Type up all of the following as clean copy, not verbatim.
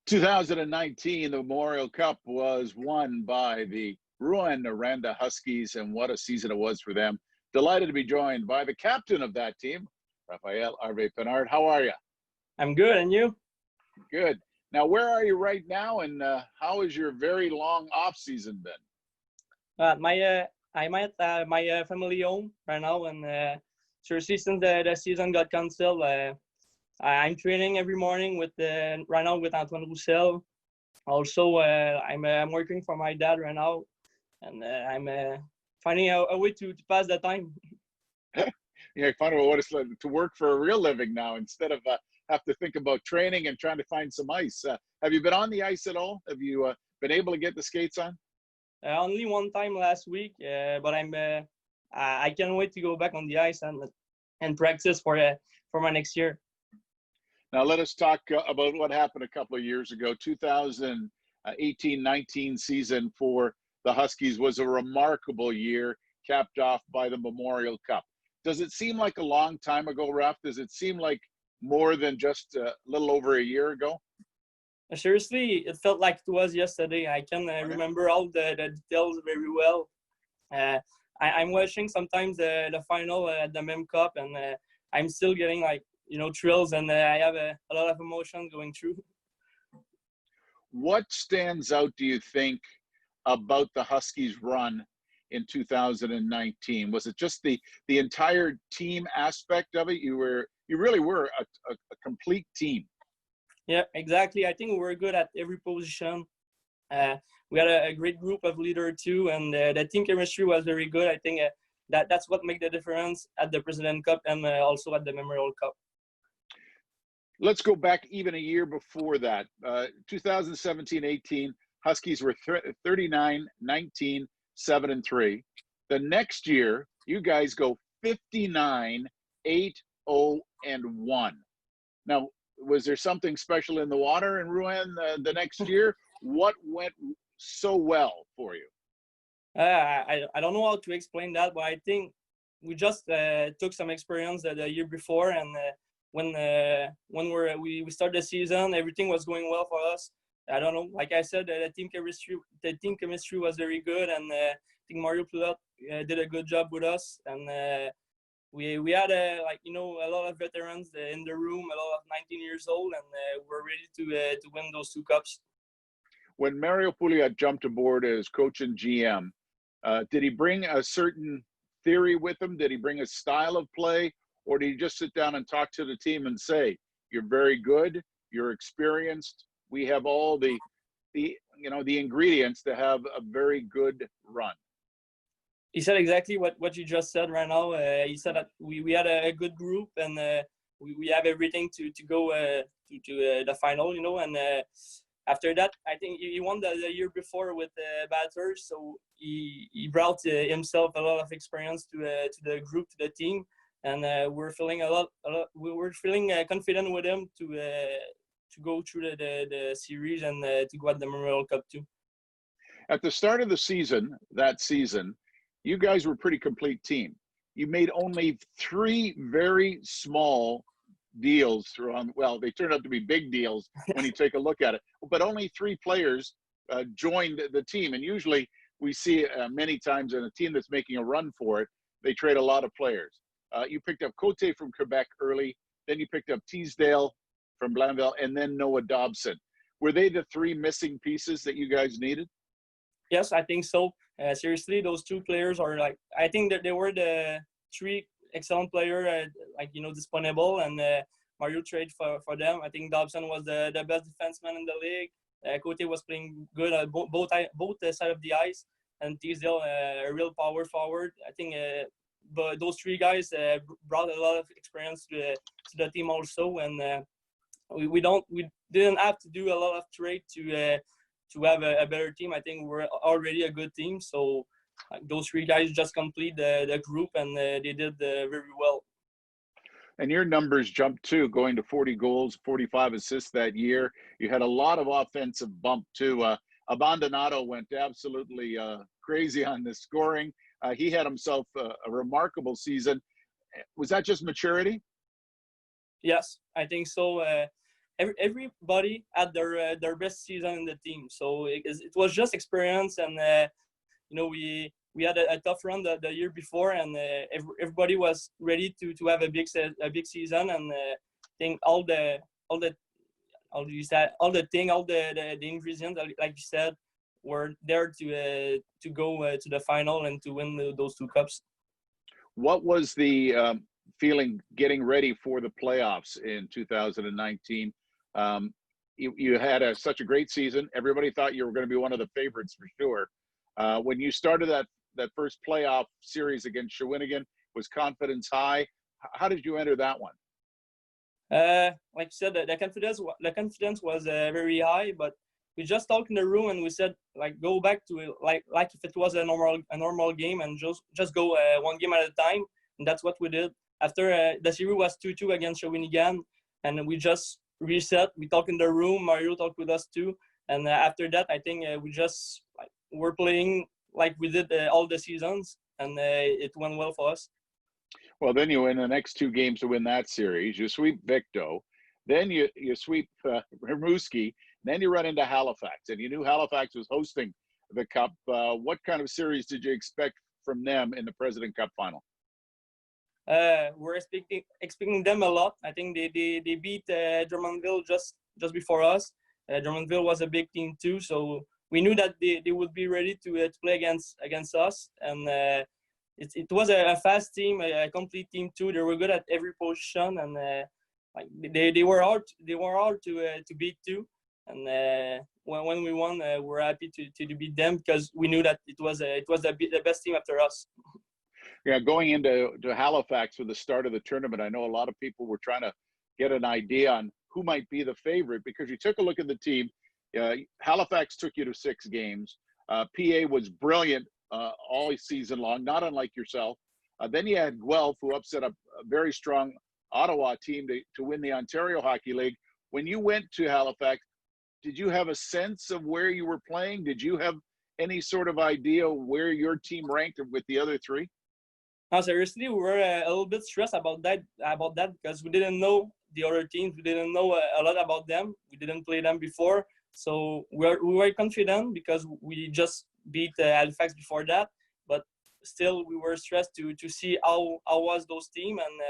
2019, the Memorial Cup was won by the Rouyn-Noranda Huskies, and what a season it was for them. Delighted to be joined by the captain of that team, Rafael Harvey-Pinard. How are you? I'm good, and you? Good. Now, where are you right now, and how has your very long off season been? I'm at my family home right now, and seriously, since the season got canceled, I'm training every morning with right now with Antoine Roussel. Also, I'm working for my dad right now, and I'm finding a way to pass the time. Yeah, finding out what it's like to work for a real living now instead of have to think about training and trying to find some ice. Have you been on the ice at all? Have you been able to get the skates on? Only one time last week, but I can't wait to go back on the ice and practice for my next year. Now let us talk about what happened a couple of years ago. 2018-19 season for the Huskies was a remarkable year, capped off by the Memorial Cup. Does it seem like a long time ago, Raf? Does it seem like more than just a little over a year ago? Seriously, it felt like it was yesterday. I can remember all the details very well. I'm watching sometimes the final at the Mem Cup, and I'm still getting thrills, and I have a lot of emotions going through. What stands out, do you think, about the Huskies' run in 2019? Was it just the entire team aspect of it? You really were a complete team. Yeah, exactly. I think we were good at every position. We had a great group of leaders too, and the team chemistry was very good. I think that's what made the difference at the President Cup and also at the Memorial Cup. Let's go back even a year before that. 2017-18, Huskies were 39-19, 7-3. The next year, you guys go 59-8-0-1. Now, was there something special in the water in Rouen the next year? What went so well for you? I don't know how to explain that, but I think we just took some experience the year before, and when we started the season, everything was going well for us. I don't know. Like I said, the team chemistry was very good, and I think Mario Pouliot did a good job with us, and we had a lot of veterans in the room, a lot of 19 years old, and we're ready to win those two cups. When Mario Pouliot jumped aboard as coach and GM, did he bring a certain theory with him? Did he bring a style of play? Or did he just sit down and talk to the team and say, "You're very good, you're experienced, we have all the ingredients to have a very good run"? He said exactly what you just said right now. He said that we had a good group, and we have everything to go to the final, and after that, I think he won the year before with the Batters, so he brought himself a lot of experience to the group, to the team. And we're feeling we're feeling confident with him to go through the series and to go at the Memorial Cup too. At the start of the season, you guys were a pretty complete team. You made only 3 very small deals they turned out to be big deals when you take a look at it. But only 3 players joined the team, and usually we see many times in a team that's making a run for it, they trade a lot of players. You picked up Cote from Quebec early, then you picked up Teasdale from Blainville, and then Noah Dobson. Were they the 3 missing pieces that you guys needed? Yes, I think so. Seriously, those 2 players are I think that they were the 3 excellent players, disponible, and Mario traded for them. I think Dobson was the best defenseman in the league. Cote was playing good at both sides of the ice, and Teasdale a real power forward. I think but those 3 guys brought a lot of experience to the team also, and we didn't have to do a lot of trade to have a better team. I think we're already a good team, so those 3 guys just complete the group, and they did very well. And your numbers jumped too, going to 40 goals, 45 assists that year. You had a lot of offensive bump too. Abandonado went absolutely crazy on the scoring. He had himself a remarkable season. Was that just maturity? Yes, I think so. everybody had their best season in the team. So it was just experience, and we had a tough run the year before, and everybody was ready to have a big season. And I think all the ingredients, like you said, were there to go to the final and to win those two cups. What was the feeling getting ready for the playoffs in 2019? You had such a great season. Everybody thought you were going to be one of the favorites for sure. When you started that first playoff series against Shawinigan, was confidence high? How did you enter that one? Like you said, the confidence was very high, but we just talked in the room and we said, like, go back to like if it was a normal game, and just go one game at a time. And that's what we did. After the series was 2-2 against Shawinigan, and we just reset. We talked in the room. Mario talked with us too. And after that, I think we just were playing like we did all the seasons, and it went well for us. Well, then you win the next two games to win that series. You sweep Victo, then you sweep Rimouski, then you run into Halifax, and you knew Halifax was hosting the Cup. What kind of series did you expect from them in the President Cup final? We're expecting them a lot. I think they beat Drummondville just before us. Drummondville was a big team too, so we knew that they would be ready to play against us. And it was a fast team, a complete team too. They were good at every position, and like they were hard to beat too. And when we won, we're happy to beat them, because we knew that it was the best team after us. Yeah, going into Halifax for the start of the tournament, I know a lot of people were trying to get an idea on who might be the favorite, because you took a look at the team. Halifax took you to 6 games. PA was brilliant all season long, not unlike yourself. Then you had Guelph, who upset a very strong Ottawa team to win the Ontario Hockey League. When you went to Halifax, did you have a sense of where you were playing? Did you have any sort of idea where your team ranked with the other 3? No, seriously, we were a little bit stressed about that because we didn't know the other teams. We didn't know a lot about them. We didn't play them before. So we were confident because we just beat Halifax before that. But still, we were stressed to see how was those teams. And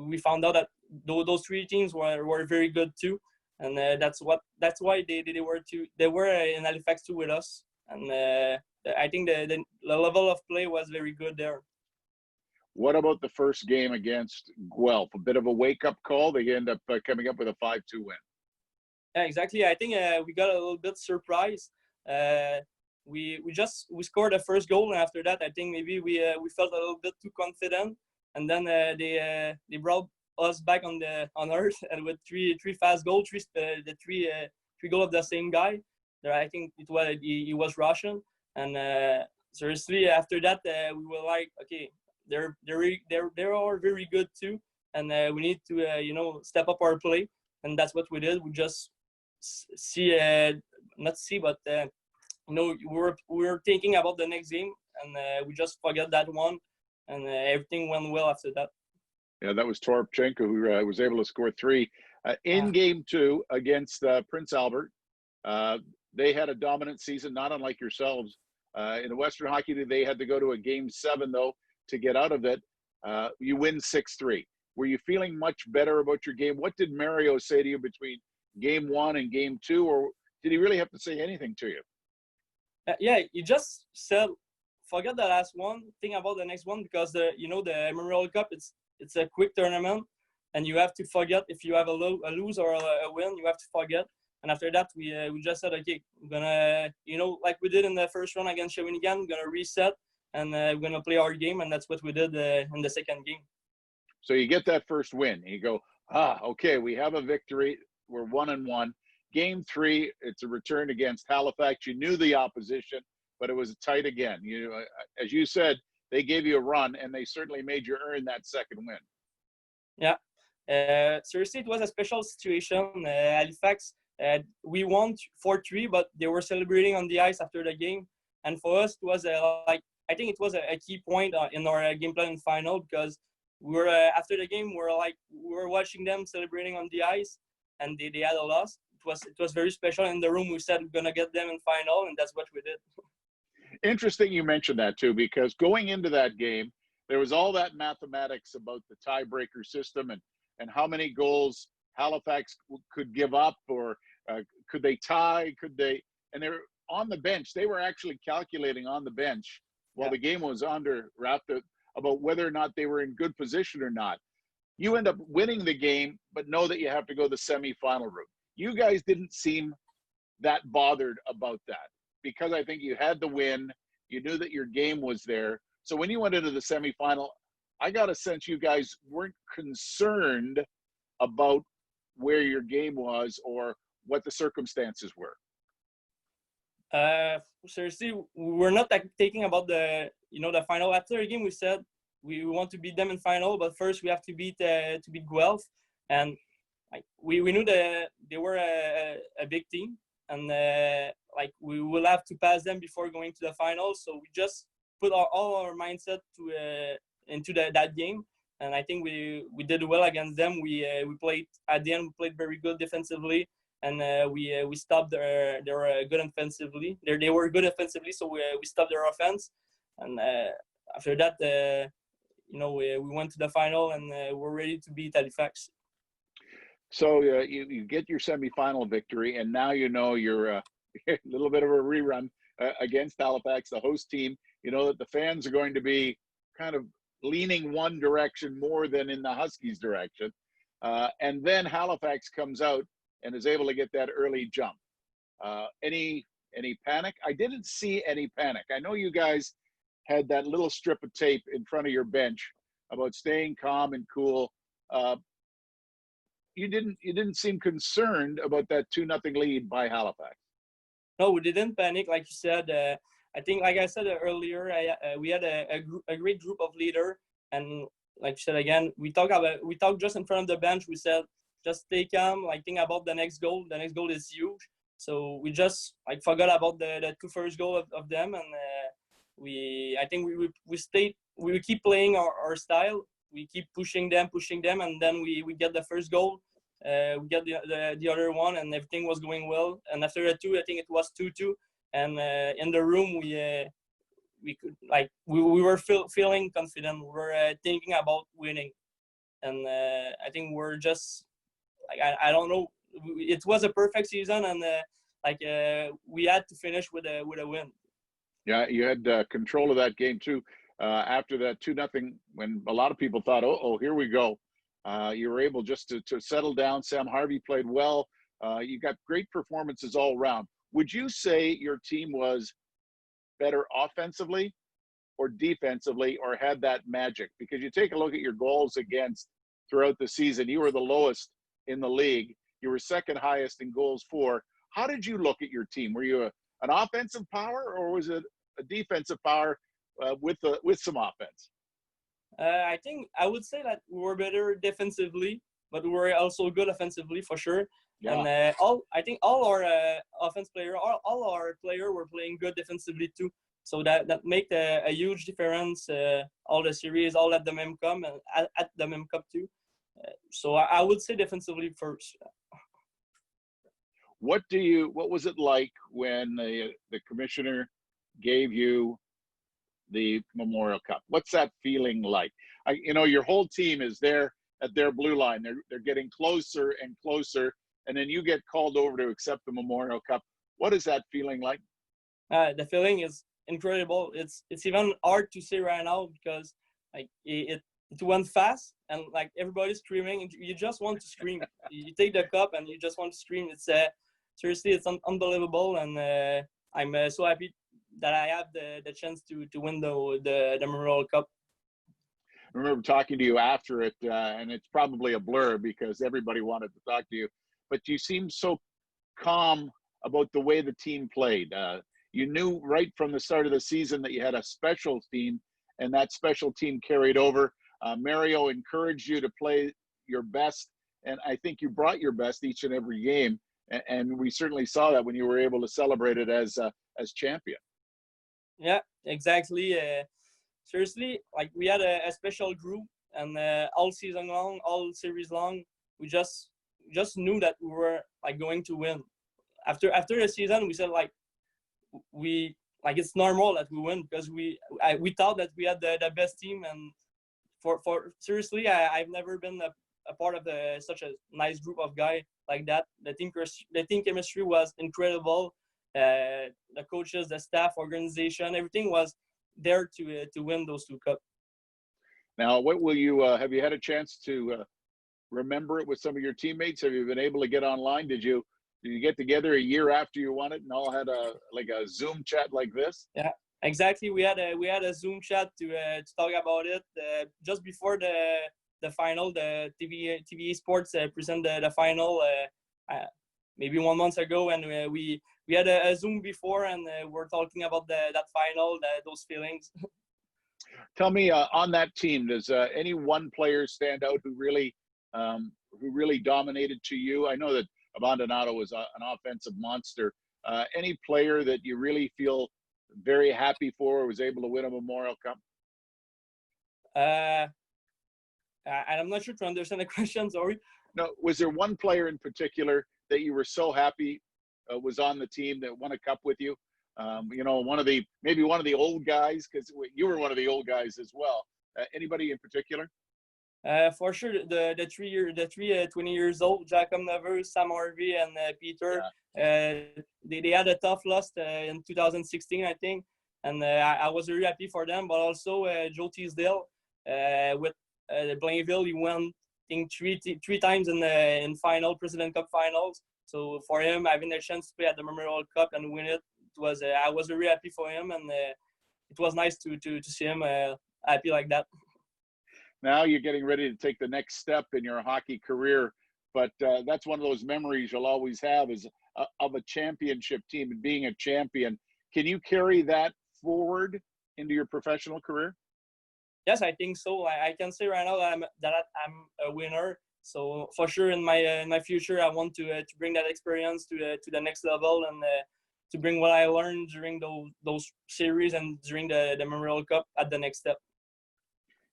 we found out that those 3 teams were very good too. And that's why they were in Halifax too with us. And I think the level of play was very good there. What about the first game against Guelph? A bit of a wake-up call. They end up coming up with a 5-2 win. Yeah, exactly. I think we got a little bit surprised. We scored the first goal, and after that, I think maybe we felt a little bit too confident. And then they brought us back on earth, and with three fast goals, three goals of the same guy. There, I think he was Russian. And seriously, after that, we were like, okay, they are very good too, and we need to step up our play, and that's what we did. We just we were thinking about the next game, and we just forget that one, and everything went well after that. Yeah, that was Toropchenko who was able to score 3 in Game 2 against Prince Albert. They had a dominant season, not unlike yourselves. In the Western Hockey League, they had to go to a Game 7 though to get out of it. You win 6-3. Were you feeling much better about your game? What did Mario say to you between Game 1 and Game 2, or did he really have to say anything to you? Yeah, he just said, forget the last one, think about the next one, because the Memorial Cup, it's a quick tournament, and you have to forget if you have a lose or a win, you have to forget. And after that, we just said, okay, we're gonna, like we did in the first round against Shawinigan, we're gonna reset, and we're going to play our game, and that's what we did in the second game. So you get that first win, and you go, okay, we have a victory. We're 1-1. Game 3, it's a return against Halifax. You knew the opposition, but it was tight again. As you said, they gave you a run, and they certainly made you earn that second win. Yeah. Seriously, it was a special situation. Halifax, we won 4-3, but they were celebrating on the ice after the game. And for us, it was I think it was a key point in our game plan final, because we were after the game we were watching them celebrating on the ice, and they had a loss. It was very special. In the room, we said we're gonna get them in final, and that's what we did. Interesting you mentioned that too, because going into that game, there was all that mathematics about the tiebreaker system and how many goals Halifax could give up, or could they tie, and they were on the bench. They were actually calculating on the bench while the game was wrapped up about whether or not they were in good position or not. You end up winning the game, but know that you have to go the semifinal route. You guys didn't seem that bothered about that, because I think you had the win. You knew that your game was there. So when you went into the semifinal, I got a sense you guys weren't concerned about where your game was or what the circumstances were. Seriously, we're not thinking about the final. After the game, we said we want to beat them in final, but first we have to beat Guelph, and we knew that they were a big team, and we will have to pass them before going to the final. So we just put all our mindset into that game, and I think we did well against them. We played at the end. We played very good defensively, and we stopped their good offensively. They were good offensively, so we stopped their offense, and after that, we went to the final, and we're ready to beat Halifax. So you get your semifinal victory, and now you're a little bit of a rerun against Halifax, the host team. You know that the fans are going to be kind of leaning one direction more than in the Huskies' direction. And then Halifax comes out and is able to get that early jump. Any panic? I didn't see any panic. I know you guys had that little strip of tape in front of your bench about staying calm and cool. You didn't seem concerned about that 2-0 lead by Halifax. No, we didn't panic, like you said. I think, like I said earlier, we had a great group of leaders, and like you said again, we talked just in front of the bench. We said just stay calm, think about the next goal. The next goal is huge, so we just forgot about the two first goals of them, and we keep playing our style. We keep pushing them, and then we get the first goal. We get the other one, and everything was going well. And after the two, I think it was 2-2. And in the room, we were feeling confident. We were thinking about winning, and I think we're just I don't know. It was a perfect season, and we had to finish with a win. Yeah, you had control of that game too. After that 2-0, when a lot of people thought, oh, here we go. You were able just to settle down. Sam Harvey played well. You got great performances all around. Would you say your team was better offensively or defensively, or had that magic? Because you take a look at your goals against throughout the season, you were the lowest in the league. You were second highest in goals for. How did you look at your team? Were you an offensive power, or was it a defensive power with some offense? I think I would say that we were better defensively, but we were also good offensively for sure. Yeah. And I think all our offense player, all our players were playing good defensively too. So that made a huge difference. All the series, all at the Mem Cup and at the Mem Cup too. So I would say defensively first. What was it like when the commissioner gave you the Memorial Cup? What's that feeling like? Your whole team is there at their blue line. They're getting closer and closer, and then you get called over to accept the Memorial Cup. What is that feeling like? The feeling is incredible. It's even hard to say right now because it went fast and everybody's screaming. You just want to scream. You take the cup and you just want to scream. It's seriously, it's unbelievable, and I'm so happy that I have the chance to win the Memorial Cup. I remember talking to you after it, and it's probably a blur because everybody wanted to talk to you, but you seemed so calm about the way the team played. You knew right from the start of the season that you had a special team, and that special team carried over. Mario encouraged you to play your best, and I think you brought your best each and every game, and we certainly saw that when you were able to celebrate it as champion. Yeah, exactly. Seriously, we had a special group, and all season long, all series long, we just just knew that we were like going to win. After the season, we said like it's normal that we win because we thought that we had the best team. And for seriously, I've never been a part of such a nice group of guys like that. The team chemistry was incredible. The coaches, the staff, organization, everything was there to win those 2 cups. Now, what will you have you had a chance to remember it with some of your teammates? Have you been able to get online? Did you get together a year after you won it and all had a Zoom chat like this? Yeah, exactly. We had a Zoom chat to talk about it just before the final. The TV Sports presented the final maybe 1 month ago, and we had a Zoom before, and we're talking about that final, those feelings. Tell me, on that team, does any one player stand out who really dominated to you? I know that Abandonado was an offensive monster. Any player that you really feel very happy for was able to win a Memorial Cup? I'm not sure to understand the question, sorry. No, was there one player in particular that you were so happy was on the team that won a cup with you? Maybe one of the old guys, because you were one of the old guys as well. Anybody in particular? For sure, the 20 years old, Jacob Neveu, Sam Harvey, and Peter. Yeah. They had a tough loss in 2016, I think, and I was very happy for them. But also Joe Teasdale with Blainville, he won I think three times in President Cup finals. So for him, having a chance to play at the Memorial Cup and win it, I was very happy for him, and it was nice to see him happy like that. Now you're getting ready to take the next step in your hockey career, but that's one of those memories you'll always have is of a championship team and being a champion. Can you carry that forward into your professional career? Yes, I think so. I can say right now that I'm a winner. So for sure, in my future, I want to bring that experience to the next level and to bring what I learned during those series and during the Memorial Cup at the next step.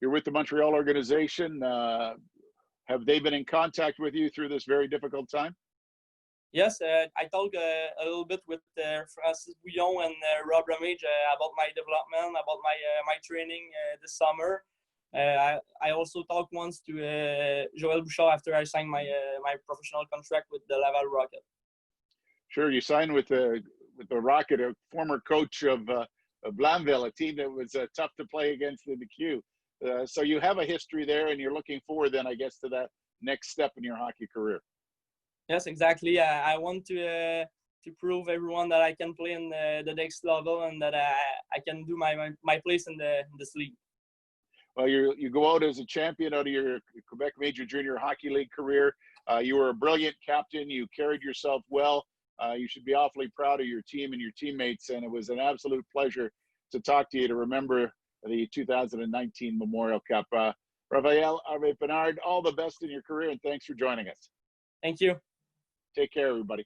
You're with the Montreal organization. Have they been in contact with you through this very difficult time? Yes, I talked a little bit with Francis Bouillon and Rob Ramage about my development, about my training this summer. I also talked once to Joel Bouchard after I signed my professional contract with the Laval Rocket. Sure, you signed with the Rocket, a former coach of Blainville, a team that was tough to play against in the Q. So you have a history there, and you're looking forward then, I guess, to that next step in your hockey career. Yes, exactly. I want to prove everyone that I can play in the next level and that I can do my place in this league. Well, you go out as a champion out of your Quebec Major Junior Hockey League career. You were a brilliant captain. You carried yourself well. You should be awfully proud of your team and your teammates, and it was an absolute pleasure to talk to you, to remember the 2019 Memorial Cup. Rafael Harvey-Pinard, all the best in your career, and thanks for joining us. Thank you. Take care, everybody.